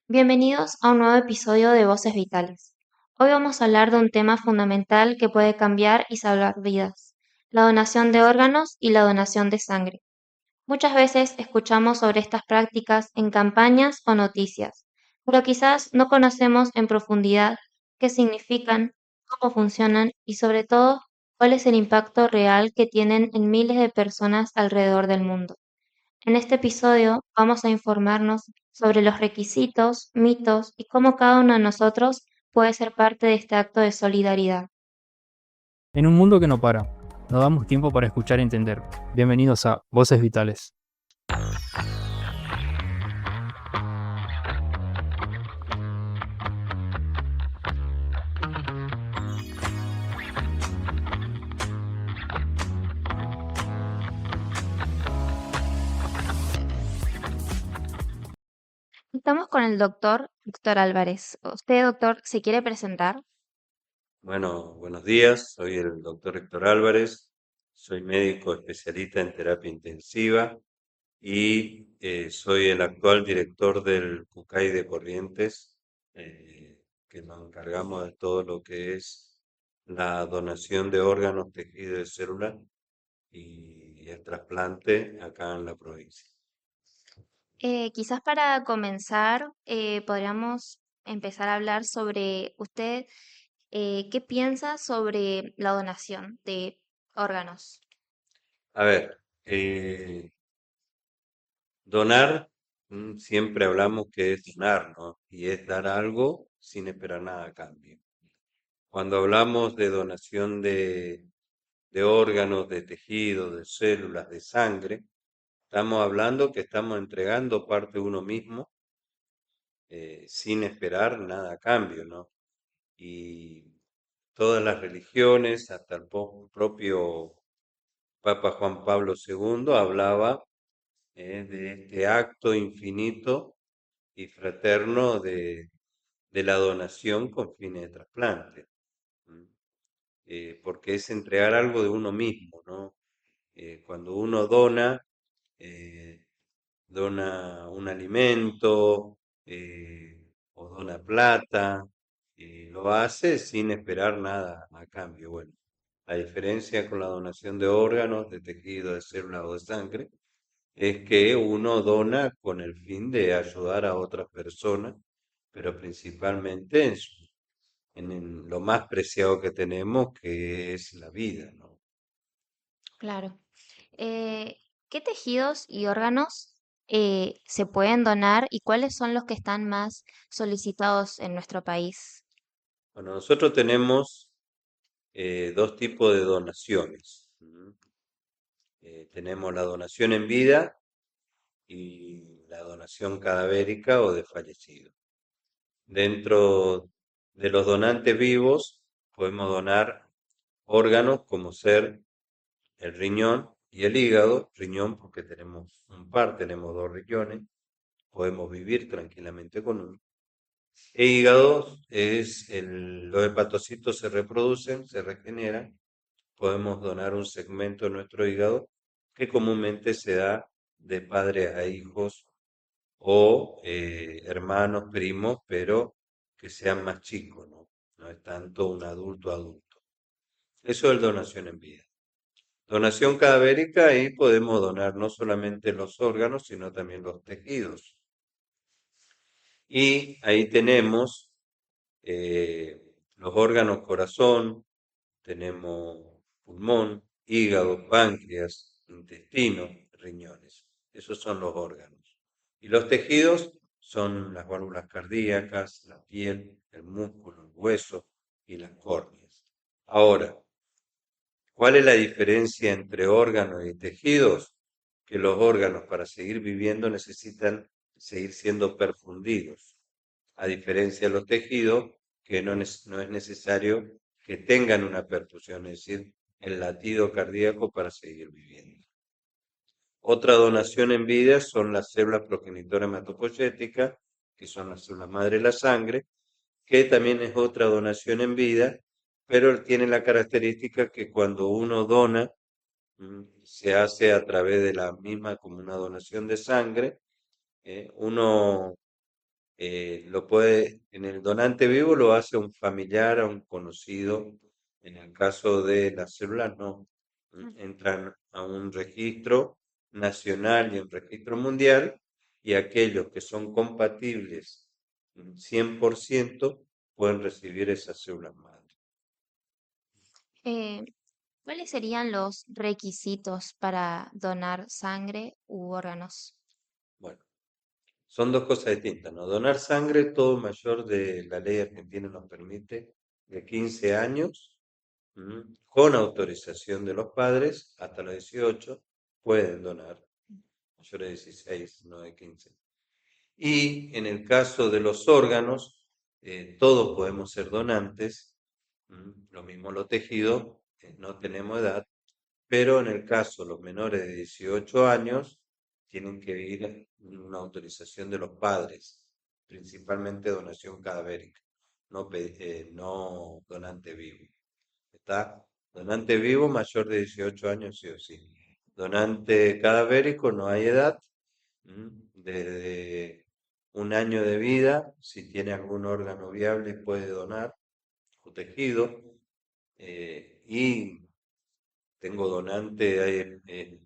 Bienvenidos a un nuevo episodio de Voces Vitales. Hoy vamos a hablar de un tema fundamental que puede cambiar y salvar vidas, la donación de órganos y la donación de sangre. Muchas veces escuchamos sobre estas prácticas en campañas o noticias, pero quizás no conocemos en profundidad qué significan, cómo funcionan y sobre todo cuál es el impacto real que tienen en miles de personas alrededor del mundo. En este episodio vamos a informarnos sobre los requisitos, mitos y cómo cada uno de nosotros puede ser parte de este acto de solidaridad. En un mundo que no para, nos damos tiempo para escuchar y entender. Bienvenidos a Voces Vitales. Estamos con el doctor Víctor Álvarez. Usted, doctor, ¿se quiere presentar? Bueno, buenos días, soy el doctor Héctor Álvarez, soy médico especialista en terapia intensiva y soy el actual director del CUCAI de Corrientes, que nos encargamos de todo lo que es la donación de órganos, tejidos de células y el trasplante acá en la provincia. Quizás para comenzar, podríamos empezar a hablar sobre usted, qué piensa sobre la donación de órganos. A ver, donar, siempre hablamos que es donar, ¿no? Y es dar algo sin esperar nada a cambio. Cuando hablamos de donación de órganos, de tejidos, de células, de sangre, estamos hablando que estamos entregando parte de uno mismo sin esperar nada a cambio, ¿no? Y todas las religiones, hasta el propio Papa Juan Pablo II hablaba de este acto infinito y fraterno de la donación con fines de trasplante, ¿m? Porque es entregar algo de uno mismo, ¿no? Cuando uno dona, eh, dona un alimento o dona plata, lo hace sin esperar nada a cambio. Bueno, la diferencia con la donación de órganos, de tejido, de células o de sangre, es que uno dona con el fin de ayudar a otras personas, pero principalmente en lo más preciado que tenemos, que es la vida, ¿no? Claro. ¿Qué tejidos y órganos se pueden donar y cuáles son los que están más solicitados en nuestro país? Bueno, nosotros tenemos dos tipos de donaciones. Tenemos la donación en vida y la donación cadavérica o de fallecido. Dentro de los donantes vivos podemos donar órganos como ser el riñón y el hígado. Riñón porque tenemos un par, tenemos dos riñones, podemos vivir tranquilamente con uno. E hígado los hepatocitos se reproducen, se regeneran, podemos donar un segmento de nuestro hígado que comúnmente se da de padres a hijos o hermanos, primos, pero que sean más chicos, ¿no? No es tanto un adulto adulto. Eso es donación en vida. Donación cadavérica, ahí podemos donar no solamente los órganos, sino también los tejidos. Y ahí tenemos los órganos corazón, tenemos pulmón, hígado, páncreas, intestino, riñones. Esos son los órganos. Y los tejidos son las válvulas cardíacas, la piel, el músculo, el hueso y las córneas. Ahora, ¿cuál es la diferencia entre órganos y tejidos? Que los órganos para seguir viviendo necesitan seguir siendo perfundidos, a diferencia de los tejidos que no es necesario que tengan una perfusión, es decir, el latido cardíaco para seguir viviendo. Otra donación en vida son las células progenitoras hematopoyéticas, que son las células madre de la sangre, que también es otra donación en vida, pero tiene la característica que cuando uno dona, se hace a través de la misma como una donación de sangre. Uno en el donante vivo lo hace un familiar, a un conocido. En el caso de las células, no. Entran a un registro nacional y un registro mundial, y aquellos que son compatibles 100% pueden recibir esas células madre. Eh, ¿Cuáles serían los requisitos para donar sangre u órganos? Bueno, son dos cosas distintas, ¿no? Donar sangre, todo mayor de la ley argentina nos permite, de 15 años, con autorización de los padres, hasta los 18, pueden donar, mayores de 16, no de 15. Y en el caso de los órganos, todos podemos ser donantes, lo mismo los tejidos, no tenemos edad, pero en el caso los menores de 18 años tienen que ir una autorización de los padres, principalmente donación cadavérica, no donante vivo. ¿Está? Donante vivo mayor de 18 años sí o sí. Donante cadavérico no hay edad, desde un año de vida, si tiene algún órgano viable puede donar o tejido. Y tengo donante, hay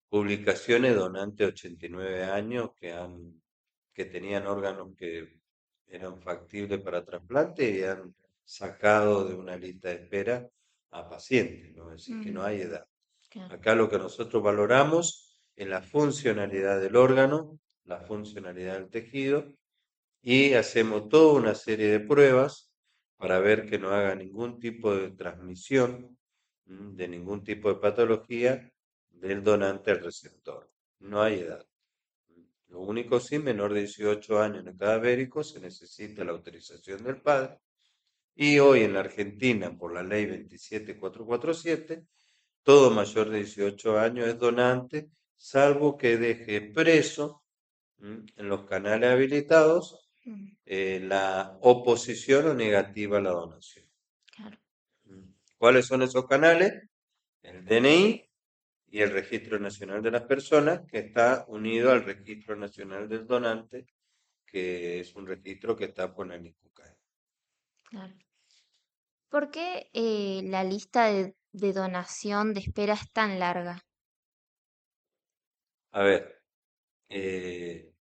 publicaciones donante 89 años que tenían órganos que eran factibles para trasplante y han sacado de una lista de espera a pacientes, ¿no? Es decir, que no Mm, hay edad. claro. Acá lo que nosotros valoramos es la funcionalidad del órgano, la funcionalidad del tejido, y hacemos toda una serie de pruebas para ver que no haga ningún tipo de transmisión, de ningún tipo de patología del donante al receptor. No hay edad. Lo único sí, menor de 18 años en el cadavérico, se necesita la autorización del padre. Y hoy en la Argentina, por la ley 27447, todo mayor de 18 años es donante, salvo que deje preso en los canales habilitados Mm, la oposición o negativa a la donación. claro. ¿Cuáles son esos canales? El DNI y el Registro Nacional de las Personas, que está unido al Registro Nacional del Donante, que es un registro que está por la NICUCAE. Claro. ¿Por qué la lista de donación de espera es tan larga? A ver, eh,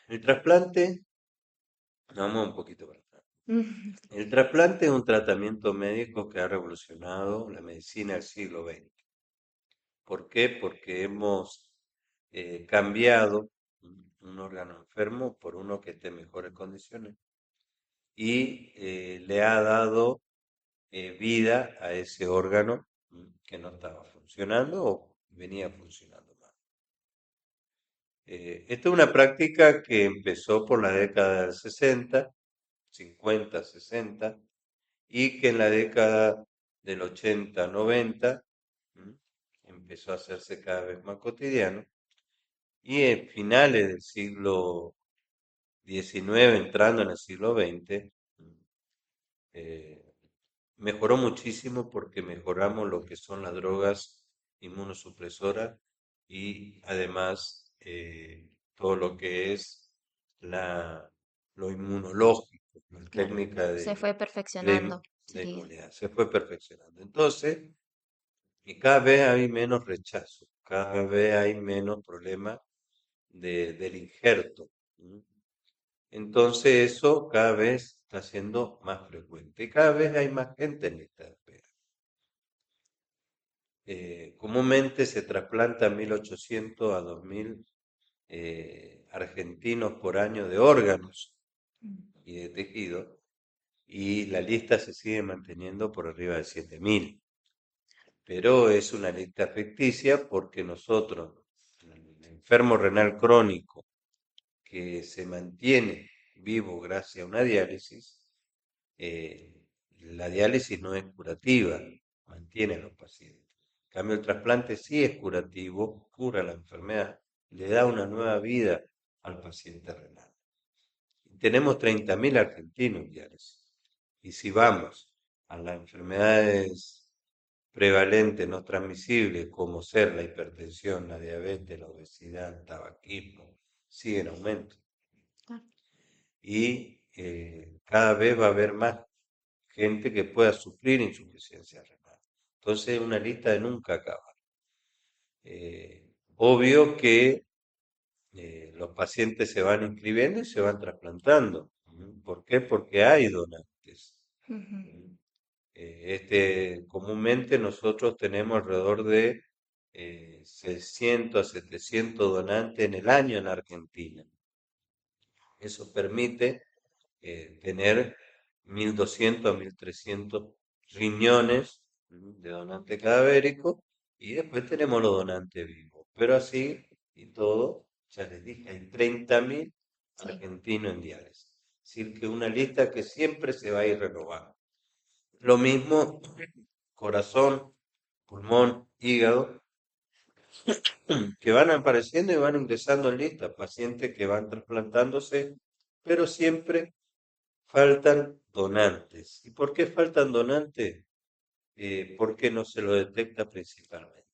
el trasplante, vamos un poquito para atrás. El trasplante es un tratamiento médico que ha revolucionado la medicina del siglo XX. ¿Por qué? Porque hemos cambiado un órgano enfermo por uno que esté en mejores condiciones y le ha dado vida a ese órgano que no estaba funcionando o venía funcionando mal. Esta es una práctica que empezó por la década del 60, 50, 60, y que en la década del 80, 90 empezó a hacerse cada vez más cotidiano, y en finales del siglo XIX, entrando en el siglo XX, eh, mejoró muchísimo porque mejoramos lo que son las drogas inmunosupresoras y además todo lo que es la, lo inmunológico, la Claro. técnica Se fue de, perfeccionando de seguido. inmunidad. Se fue perfeccionando. Entonces, y cada vez hay menos rechazo, cada vez hay menos problemas del injerto. ¿M? Entonces eso cada vez está siendo más frecuente y cada vez hay más gente en lista de espera. Comúnmente se trasplantan 1.800 a 2.000 argentinos por año de órganos Mm, y de tejido, y la lista se sigue manteniendo por arriba de 7.000. Pero es una lista ficticia porque nosotros, el enfermo renal crónico que se mantiene vivo gracias a una diálisis, eh, la diálisis no es curativa, mantiene a los pacientes. En cambio, el trasplante sí es curativo, cura la enfermedad, le da una nueva vida al paciente renal. Tenemos 30.000 argentinos en diálisis. Y si vamos a las enfermedades prevalentes, no transmisibles, como ser la hipertensión, la diabetes, la obesidad, el tabaquismo, sigue en aumento. Claro. Y cada vez va a haber más gente que pueda sufrir insuficiencia renal. Entonces es una lista de nunca acabar. Obvio que los pacientes se van inscribiendo y se van trasplantando. ¿Por qué? Porque hay donantes. Ujú. Comúnmente nosotros tenemos alrededor de 600 a 700 donantes en el año en Argentina. Eso permite tener 1.200 a 1.300 riñones de donante cadavérico y después tenemos los donantes vivos. Pero así y todo, ya les dije, hay 30.000 Sí. argentinos en diálisis. Es decir, que una lista que siempre se va a ir renovando. Lo mismo, corazón, pulmón, hígado, que van apareciendo y van ingresando en lista, pacientes que van trasplantándose, pero siempre faltan donantes. ¿Y por qué faltan donantes? Porque no se lo detecta principalmente.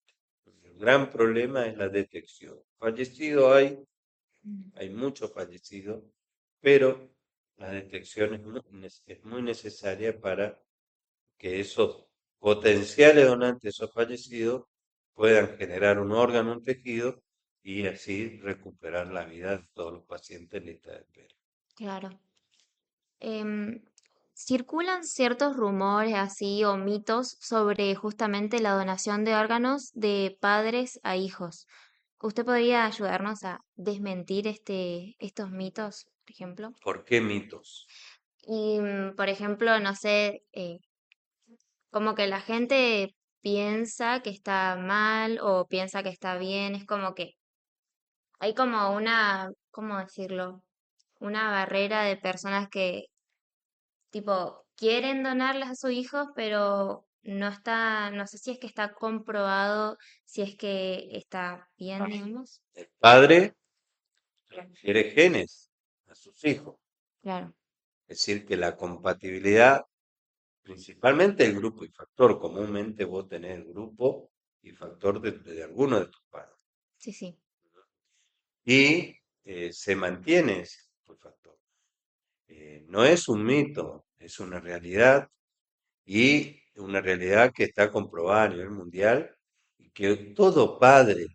El gran problema es la detección. Fallecidos hay muchos fallecidos, pero la detección es muy necesaria para que esos potenciales donantes, esos fallecidos, puedan generar un órgano, un tejido y así recuperar la vida de todos los pacientes en lista de espera. Claro. Em, Circulan ciertos rumores así o mitos sobre justamente la donación de órganos de padres a hijos. ¿Usted podría ayudarnos a desmentir estos mitos, por ejemplo? ¿Por qué mitos? Y, por ejemplo, no sé, como que la gente piensa que está mal o piensa que está bien, es como que hay como una, ¿cómo decirlo? Una barrera de personas que tipo quieren donarlas a sus hijos, pero no está, no sé si es que está comprobado, si es que está bien, digamos. El padre transfiere genes a sus hijos. Claro, Es decir, que la compatibilidad, principalmente el grupo y factor, comúnmente vos tenés el grupo y factor de alguno de tus padres. sí, sí, Y se mantiene ese grupo y factor. No es un mito, es una realidad y una realidad que está comprobada a nivel mundial y que todo padre,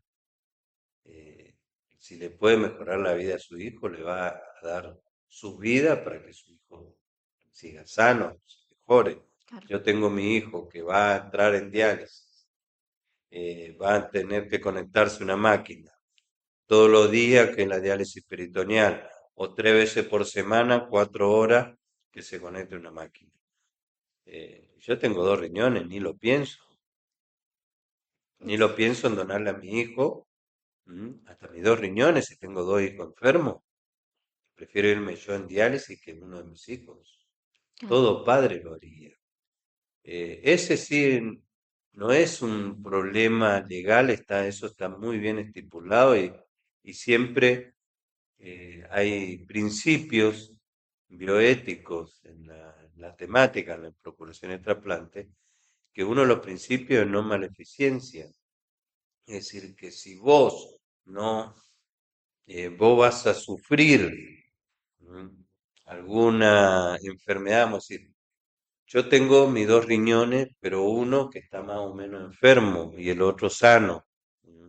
eh, si le puede mejorar la vida a su hijo, le va a dar su vida para que su hijo siga sano, se mejore. claro. Yo tengo mi hijo que va a entrar en diálisis, va a tener que conectarse a una máquina todos los días, que es la diálisis peritoneal, o 3 veces por semana, 4 horas, que se conecte a una máquina. Yo tengo 2 riñones, ni lo pienso en donarle a mi hijo, hasta mis 2 riñones, si tengo 2 hijos enfermos, prefiero irme yo en diálisis que uno de mis hijos. Claro. Todo padre lo haría. Ese sí no es un problema legal, eso está muy bien estipulado y siempre hay principios bioéticos en la temática, en la procuración de trasplante, que uno de los principios es no maleficencia. Es decir, que si no, vos vas a sufrir alguna enfermedad, vamos a decir, yo tengo mis 2 riñones, pero uno que está más o menos enfermo y el otro sano. ¿Mm?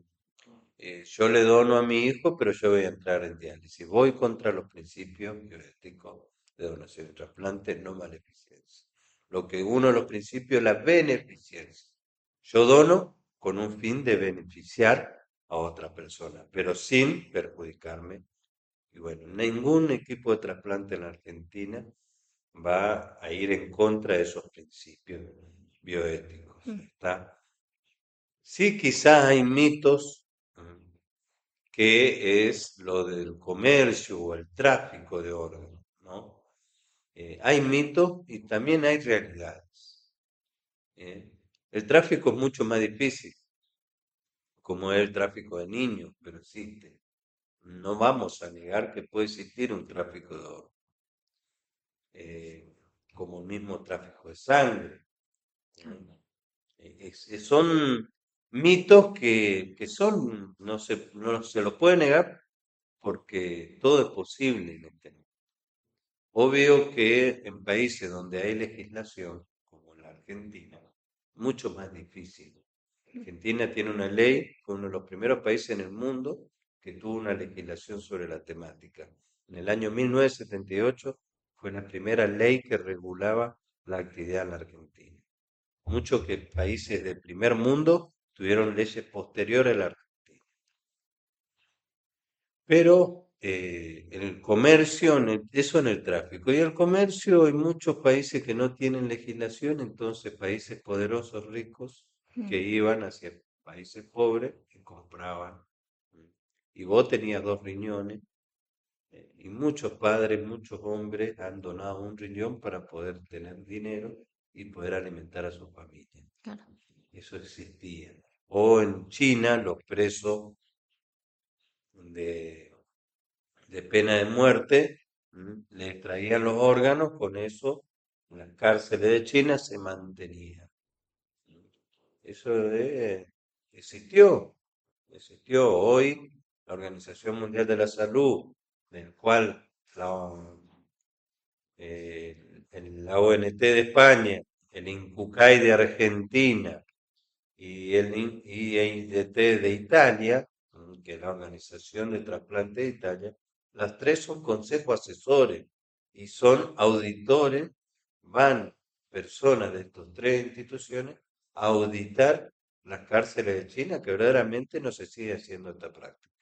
Yo le dono a mi hijo, pero yo voy a entrar en diálisis. Voy contra los principios bioéticos de donación y trasplante, no maleficencia. Lo que uno de los principios es la beneficencia. Yo dono con un fin de beneficiar a otra persona, pero sin perjudicarme. Y bueno, ningún equipo de trasplante en la Argentina va a ir en contra de esos principios bioéticos. Mm. ¿Está? Sí, quizás hay mitos que es lo del comercio o el tráfico de órganos, ¿no? Hay mitos y también hay realidades. ¿Eh? El tráfico es mucho más difícil, como es el tráfico de niños, pero existe. No vamos a negar que puede existir un tráfico de órganos, como el mismo tráfico de sangre. ¿Eh? Son mitos que son, no se los puede negar porque todo es posible en este mundo. Obvio que en países donde hay legislación, como la Argentina, mucho más difícil. Argentina tiene una ley, fue uno de los primeros países en el mundo que tuvo una legislación sobre la temática. En el año 1978 fue la primera ley que regulaba la actividad en la Argentina. Muchos que países del primer mundo tuvieron leyes posteriores a la Argentina. Pero el comercio, eso en el tráfico. Y el comercio, hay muchos países que no tienen legislación, entonces países poderosos, ricos, que iban hacia países pobres y compraban. Y vos tenías dos riñones, y muchos padres, muchos hombres han donado un riñón para poder tener dinero y poder alimentar a su familia. Claro. Eso existía. O en China, los presos de de pena de muerte, le extraían los órganos, con eso en las cárceles de China se mantenía. Eso existió, existió. Hoy la Organización Mundial de la Salud, del cual la ONT de España, el INCUCAI de Argentina y el IIDT de Italia, que es la Organización de Trasplante de Italia, las tres son consejos asesores y son auditores, van personas de estas tres instituciones a auditar las cárceles de China, que verdaderamente no se sigue haciendo esta práctica.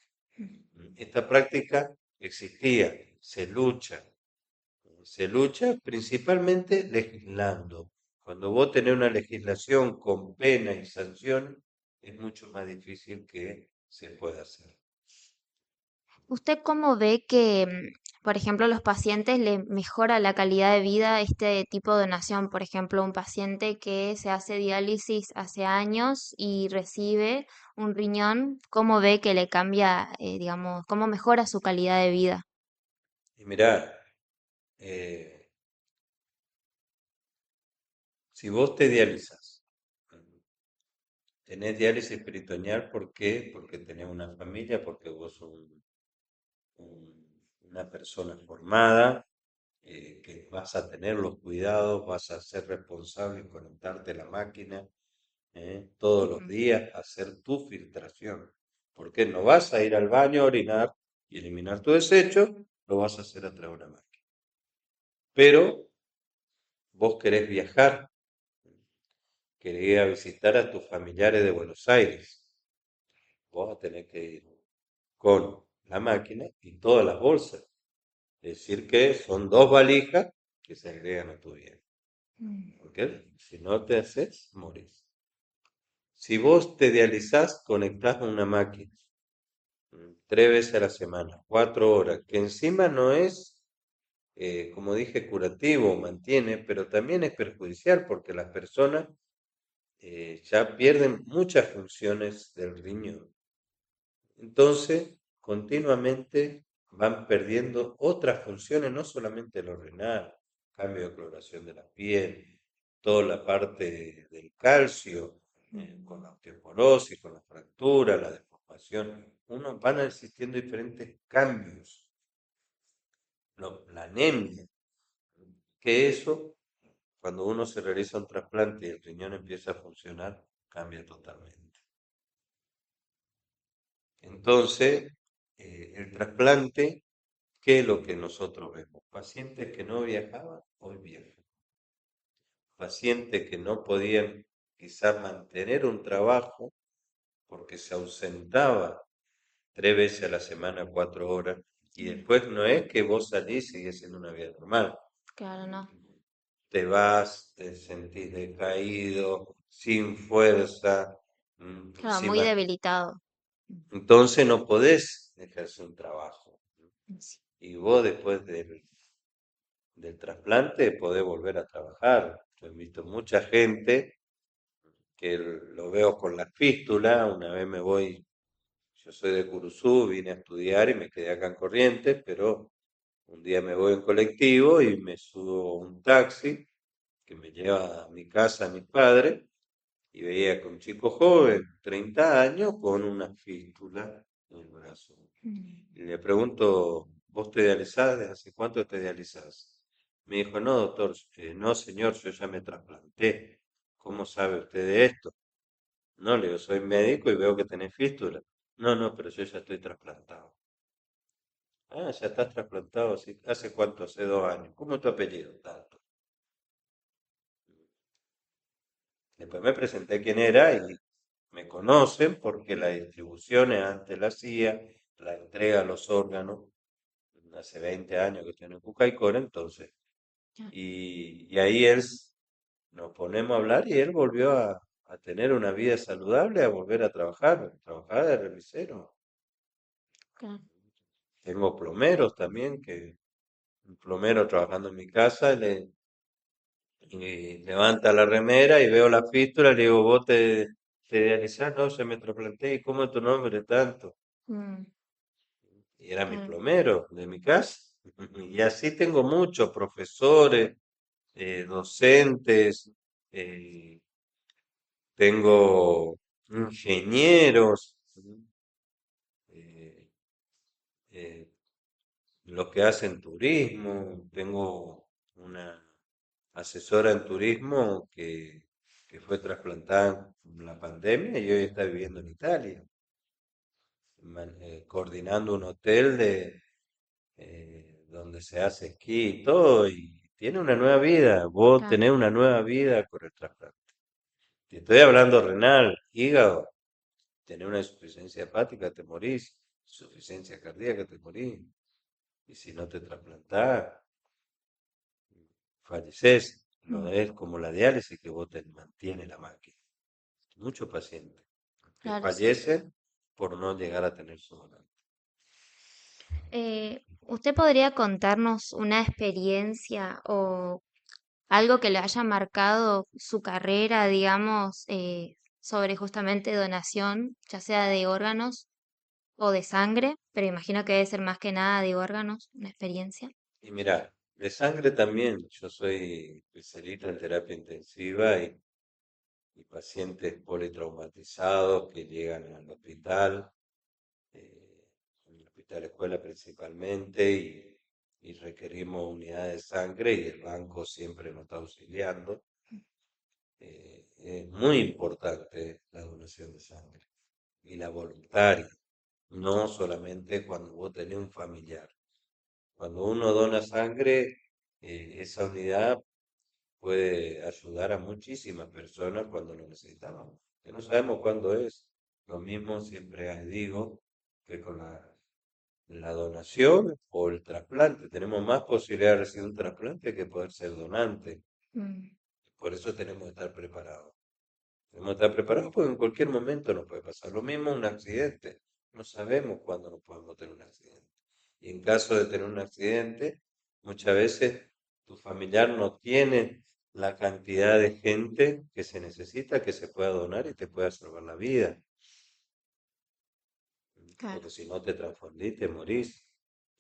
Esta práctica existía, se lucha principalmente legislando. Cuando vos tenés una legislación con pena y sanción, es mucho más difícil que se pueda hacer. ¿Usted cómo ve que, por ejemplo, los pacientes le mejora la calidad de vida este tipo de donación? Por ejemplo, un paciente que se hace diálisis hace años y recibe un riñón, ¿cómo ve que le cambia, digamos, cómo mejora su calidad de vida? Y mirá, eh, si vos te dializas, tenés diálisis peritoneal, ¿por qué? Porque tenés una familia, porque vos sos una persona formada, que vas a tener los cuidados, vas a ser responsable en conectarte a la máquina, todos los Ujú. días, hacer tu filtración. Porque no vas a ir al baño a orinar y eliminar tu desecho, lo vas a hacer a través de una máquina. Pero vos querés viajar, querés ir a visitar a tus familiares de Buenos Aires, vos vas a tener que ir con la máquina y todas las bolsas. Es decir, que son dos valijas que se agregan a tu vida. Porque si no te haces, morís. Si vos te dializás, conectás a una máquina 3 veces a la semana, 4 horas, que encima no es, como dije, curativo, mantiene, pero también es perjudicial porque las personas ya pierden muchas funciones del riñón. Entonces, continuamente van perdiendo otras funciones, no solamente lo renal, cambio de coloración de la piel, toda la parte del calcio, con la osteoporosis, con la fractura, la deformación. Van existiendo diferentes cambios, la anemia, que eso, cuando uno se realiza un trasplante y el riñón empieza a funcionar, cambia totalmente. Entonces, el trasplante, ¿qué es lo que nosotros vemos? Pacientes que no viajaban, hoy viajan. Pacientes que no podían quizás mantener un trabajo porque se ausentaba 3 veces a la semana, 4 horas, y después no es que vos salís y sigues en una vida normal. Claro, no. Te vas, te sentís decaído, sin fuerza, Claro, muy encima. debilitado. Entonces no podés ejercer un trabajo. Sí. Y vos después del trasplante podés volver a trabajar. Yo he visto mucha gente que lo veo con las fístulas. Una vez me voy, yo soy de Curuzú, vine a estudiar y me quedé acá en Corrientes, pero un día me voy en colectivo y me subo a un taxi que me lleva a mi casa, a mis padres, y veía que un chico joven, 30 años, con una fístula en el brazo. Mm. Y le pregunto, ¿vos te dializás? ¿Desde hace cuánto te dializás? Me dijo, no, doctor, no, señor, yo ya me trasplanté. ¿Cómo sabe usted de esto? No, le digo, soy médico y veo que tenés fístula. No, no, pero yo ya estoy trasplantado. Ah, ya estás trasplantado, sí. ¿Hace cuánto? Hace 2 años. ¿Cómo es tu apellido? Tanto. Después me presenté quién era y me conocen porque la distribución es ante la CIA, la entrega a los órganos, hace 20 años que estoy en Cucaicora, entonces. Ya, Y ahí nos ponemos a hablar y él volvió a tener una vida saludable, a volver a trabajar de remisero. claro. Tengo plomeros también, que un plomero trabajando en mi casa, y levanta la remera y veo la fístula, le digo, ¿vos te dializás? No, se me trasplanté, ¿y cómo es tu nombre tanto? Mm, Y era mi claro, plomero de mi casa. Y así tengo muchos profesores, docentes, eh, tengo ingenieros, eh, eh, los que hacen turismo, tengo una asesora en turismo que fue trasplantada en la pandemia y hoy está viviendo en Italia, coordinando un hotel donde se hace esquí y todo, y tiene una nueva vida. Vos claro. tenés una nueva vida con el trasplante. Te estoy hablando renal, hígado, tenés una insuficiencia hepática, te morís, insuficiencia cardíaca, te morís. Y si no te trasplantás, falleces. No Mm, es como la diálisis que vos te mantiene la máquina. Muchos pacientes que claro, sí. fallecen por no llegar a tener su donante. ¿Usted podría contarnos una experiencia o algo que le haya marcado su carrera, digamos, sobre justamente donación, ya sea de órganos o de sangre? Pero imagino que debe ser más que nada de órganos, una experiencia. Y mira, de sangre también, yo soy especialista en terapia intensiva y pacientes politraumatizados que llegan al hospital, en el hospital escuela principalmente, y requerimos unidades de sangre y el banco siempre nos está auxiliando. Es muy importante la donación de sangre y la voluntaria, no solamente cuando vos tenés un familiar. Cuando uno dona sangre, esa unidad puede ayudar a muchísimas personas cuando lo necesitamos, que no sabemos cuándo es. Lo mismo siempre digo que con la donación o el trasplante. Tenemos más posibilidad de recibir un trasplante que poder ser donante. Mm, Por eso tenemos que estar preparados. Tenemos que estar preparados porque en cualquier momento nos puede pasar. Lo mismo un accidente. No sabemos cuándo nos podemos tener un accidente. Y en caso de tener un accidente, muchas veces tu familiar no tiene la cantidad de gente que se necesita que se pueda donar y te pueda salvar la vida. claro. Porque si no te transfundís, te morís.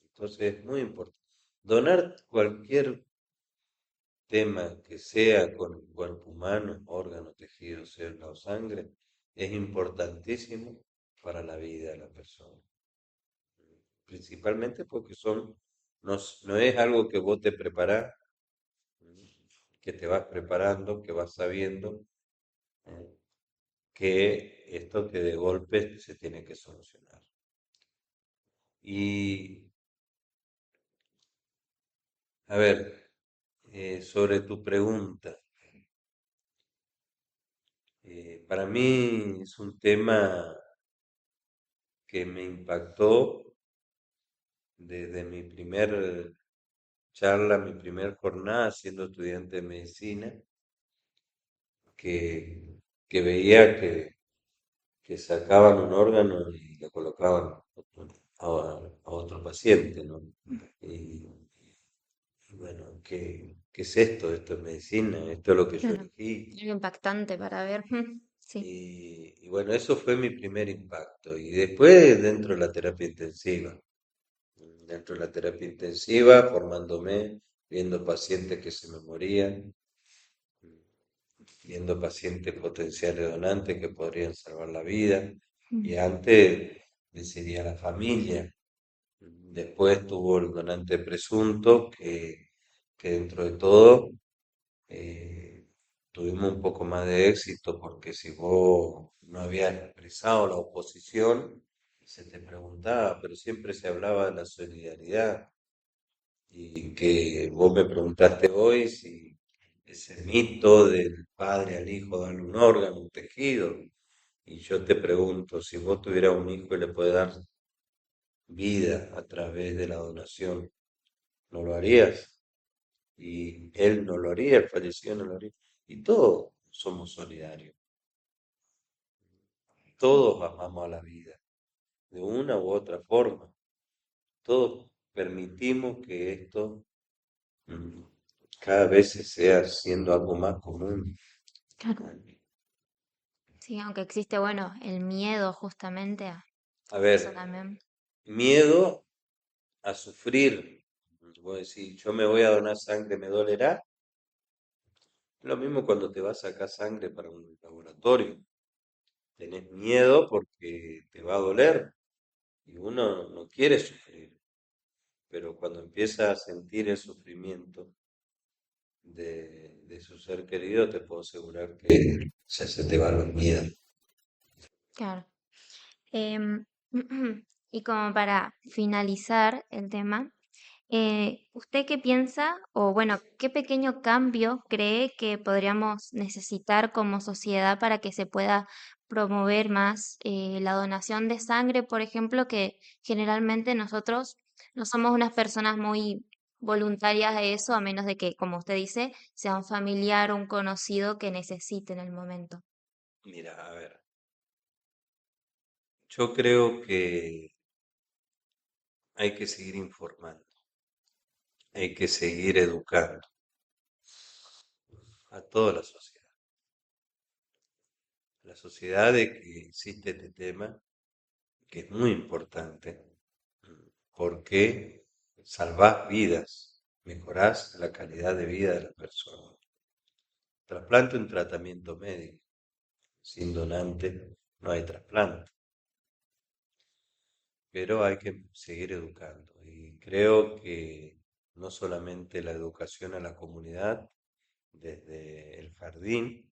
Entonces es muy importante. Donar cualquier tema que sea con el cuerpo humano, órgano, tejido, célula o sangre, es importantísimo para la vida de la persona. Principalmente porque no es algo que vos te preparás, que te vas preparando, que vas sabiendo, eh, que esto que de golpe se tiene que solucionar. Y, a ver, sobre tu pregunta, para mí es un tema que me impactó desde mi primer charla, mi primer jornada siendo estudiante de medicina, que, que veía que sacaban un órgano y lo colocaban a otro paciente, ¿no? Y, y bueno, ¿qué es esto? Esto es medicina, esto es lo que yo Claro. elegí. Algo impactante para ver. Sí. Y bueno, eso fue mi primer impacto. Y después dentro de la terapia intensiva. Dentro de la terapia intensiva, formándome, viendo pacientes que se me morían. viendo pacientes potenciales donantes que podrían salvar la vida. Y Mm. antes decidía la familia. Después tuvo el donante presunto, que dentro de todo eh, tuvimos un poco más de éxito, porque si vos no habías expresado la oposición, se te preguntaba, pero siempre se hablaba de la solidaridad. Y que vos me preguntaste hoy si ese mito del padre al hijo darle un órgano, un tejido, y yo te pregunto, si vos tuvieras un hijo y le puedes dar vida a través de la donación, ¿no lo harías? Y él no lo haría, él falleció, no lo haría. Y todos somos solidarios, todos amamos a la vida, de una u otra forma. Todos permitimos que esto mm, cada vez se sea siendo algo más común. Claro. Sí, aunque existe, bueno, el miedo justamente a A eso ver, también. miedo a sufrir. Vos decís, yo me voy a donar sangre, ¿me dolerá? Lo mismo cuando te vas a sacar sangre para un laboratorio. Tenés miedo porque te va a doler y uno no quiere sufrir. Pero cuando empieza a sentir el sufrimiento de su ser querido, te puedo asegurar que se te van los miedos. Claro. Em, y como para finalizar el tema, ¿usted qué piensa o bueno, qué pequeño cambio cree que podríamos necesitar como sociedad para que se pueda promover más la donación de sangre, por ejemplo, que generalmente nosotros no somos unas personas muy voluntarias a eso, a menos de que, como usted dice, sea un familiar o un conocido que necesite en el momento? Mira, a ver, yo creo que hay que seguir informando, hay que seguir educando a toda la sociedad de que existe este tema, que es muy importante, porque salvás vidas, mejorás la calidad de vida de la persona. Trasplante es un tratamiento médico, sin donante no hay trasplante, pero hay que seguir educando. Y creo que no solamente la educación a la comunidad, desde el jardín,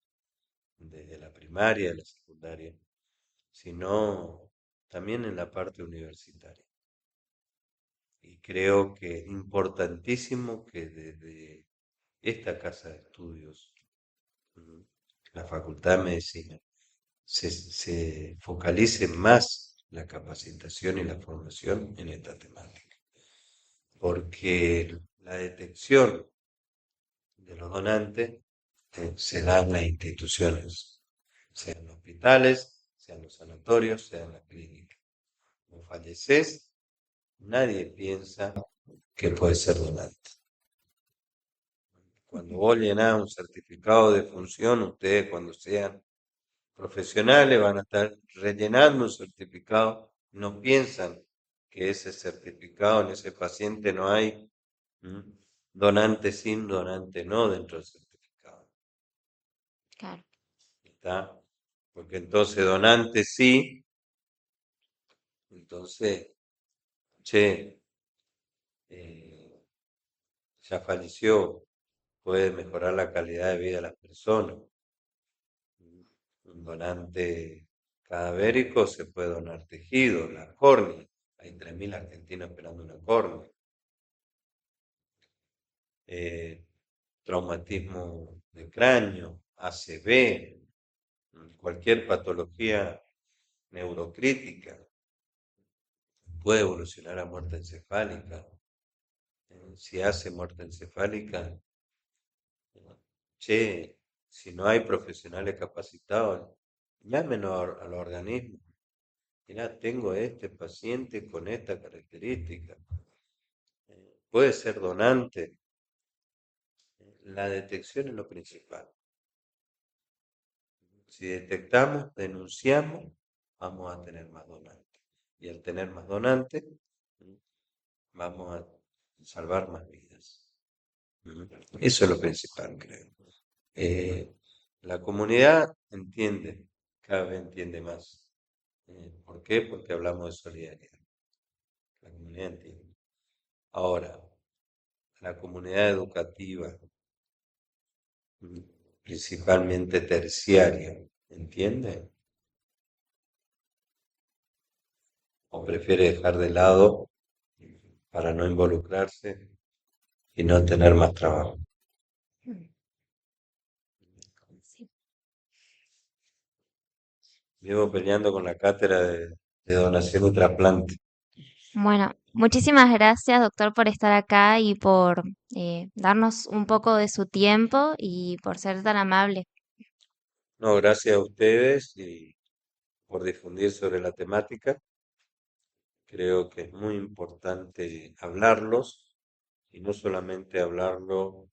desde la primaria, la secundaria, sino también en la parte universitaria. Y creo que es importantísimo que desde esta casa de estudios, mm, la Facultad de Medicina, se focalice más la capacitación y la formación en esta temática, porque la detección de los donantes se da en las instituciones, sean los hospitales, sean los sanatorios, sean las clínicas. Cuando falleces, nadie piensa que puede ser donante. Cuando Ujú. vos llenás un certificado de función, ustedes cuando sean profesionales van a estar rellenando un certificado, no piensan que ese certificado en ese paciente no hay donante sin donante no dentro del certificado. Claro. ¿Está? Porque entonces donante sí, entonces, che, eh, ya falleció, puede mejorar la calidad de vida de las personas. Un donante cadavérico se puede donar tejido, la córnea. Hay 3.000 argentinos esperando una córnea. Eh, traumatismo de cráneo, ACV, cualquier patología neurocrítica puede evolucionar a muerte encefálica. Si hace muerte encefálica, che, si no hay profesionales capacitados, llámenos al organismo. Mirá, tengo este paciente con esta característica. Puede ser donante. La detección es lo principal. Si detectamos, denunciamos, vamos a tener más donantes. Y al tener más donantes, vamos a salvar más vidas. Eso es lo principal, creo. Eh, La comunidad entiende, cada vez entiende más. ¿Por qué? Porque hablamos de solidaridad. La comunidad entiende. Ahora, la comunidad educativa, mm, principalmente terciaria, ¿entiende? ¿O prefiere dejar de lado para no involucrarse y no tener más trabajo? Mm, sí. Vivo peleando con la cátedra de donación y trasplante. Bueno, muchísimas gracias, doctor, por estar acá y por darnos un poco de su tiempo y por ser tan amable. No, gracias a ustedes y por difundir sobre la temática. Creo que es muy importante hablarlos y no solamente hablarlo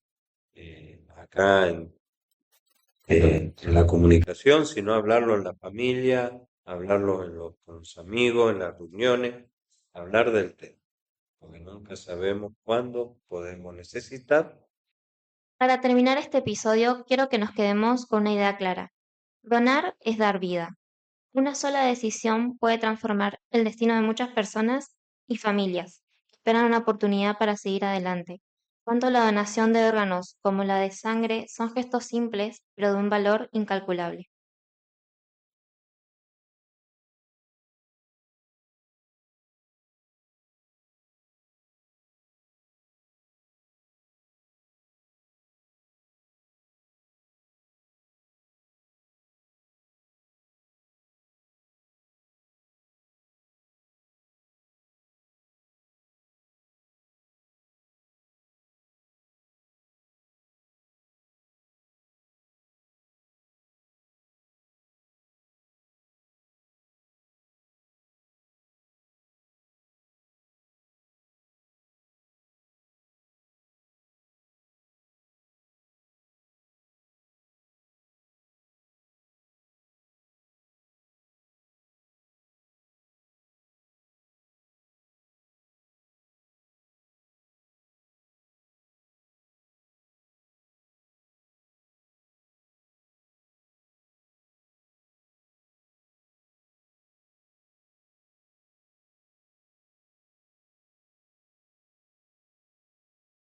acá en la comunicación, sino hablarlo en la familia, hablarlo con los amigos, en las reuniones, hablar del tema, porque nunca sabemos cuándo podemos necesitar. Para terminar este episodio, quiero que nos quedemos con una idea clara. Donar es dar vida. Una sola decisión puede transformar el destino de muchas personas y familias que esperan una oportunidad para seguir adelante. Tanto la donación de órganos como la de sangre son gestos simples, pero de un valor incalculable.